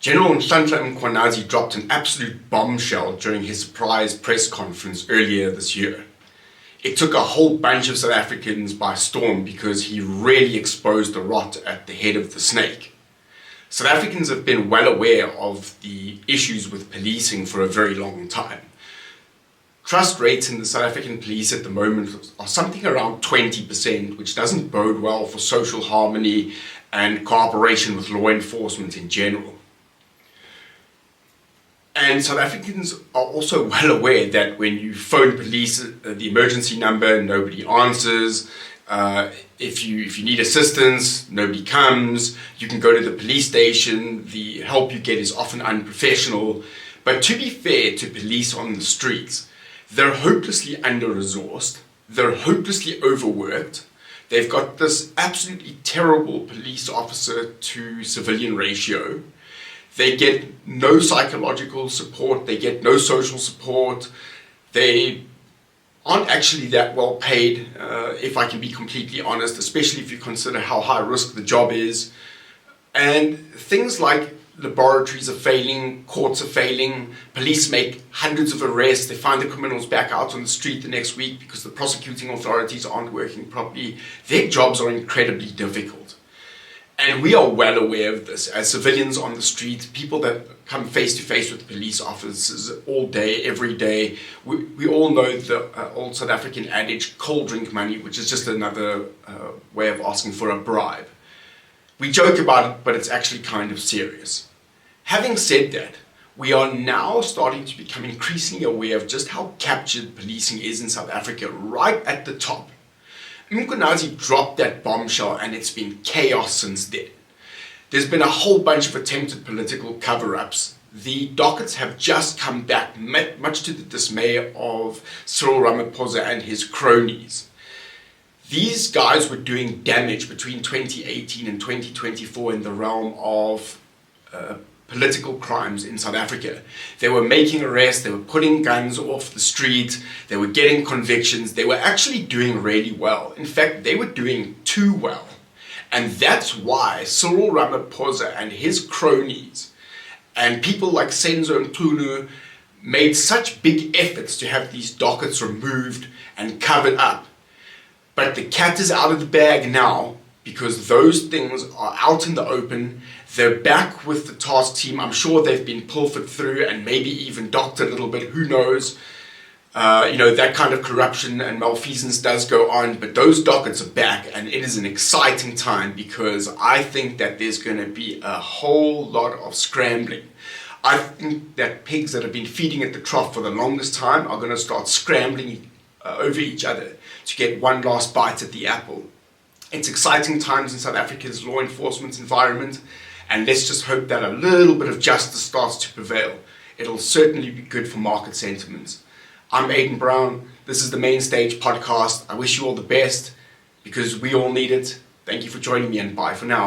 General Nhlanhla Mkhwanazi dropped an absolute bombshell during his surprise press conference earlier this year. It took a whole bunch of South Africans by storm because he really exposed the rot at the head of the snake. South Africans have been well aware of the issues with policing for a very long time. Trust rates in the South African police at the moment are something around 20%, which doesn't bode well for social harmony and cooperation with law enforcement in general. And South Africans are also well aware that when you phone police, the emergency number, nobody answers. If you need assistance, nobody comes. You can go to the police station. The help you get is often unprofessional. But to be fair to police on the streets, they're hopelessly under-resourced. They're hopelessly overworked. They've got this absolutely terrible police officer to civilian ratio. They get no psychological support, they get no social support, they aren't actually that well paid, if I can be completely honest, especially if you consider how high risk the job is. And things like laboratories are failing, courts are failing, police make hundreds of arrests, they find the criminals back out on the street the next week because the prosecuting authorities aren't working properly. Their jobs are incredibly difficult. And we are well aware of this as civilians on the street, people that come face to face with police officers all day, every day. We all know the old South African adage, cold drink money, which is just another way of asking for a bribe. We joke about it, but it's actually kind of serious. Having said that, we are now starting to become increasingly aware of just how captured policing is in South Africa, right at the top. Mkhwanazi dropped that bombshell and it's been chaos since then. There's been a whole bunch of attempted political cover-ups. The dockets have just come back, much to the dismay of Cyril Ramaphosa and his cronies. These guys were doing damage between 2018 and 2024 in the realm of political crimes in South Africa. They were making arrests, they were putting guns off the street, they were getting convictions, they were actually doing really well. In fact, they were doing too well. And that's why Cyril Ramaphosa and his cronies and people like Nhlanhla made such big efforts to have these dockets removed and covered up. But the cat is out of the bag now because those things are out in the open. They're back with the task team. I'm sure they've been pilfered through and maybe even docked a little bit, who knows. That kind of corruption and malfeasance does go on, but those dockets are back and it is an exciting time because I think that there's going to be a whole lot of scrambling. I think that pigs that have been feeding at the trough for the longest time are going to start scrambling over each other to get one last bite at the apple. It's exciting times in South Africa's law enforcement environment, and let's just hope that a little bit of justice starts to prevail. It'll certainly be good for market sentiments. I'm Aidan Brown. This is the Main Stage podcast. I wish you all the best because we all need it. Thank you for joining me and bye for now.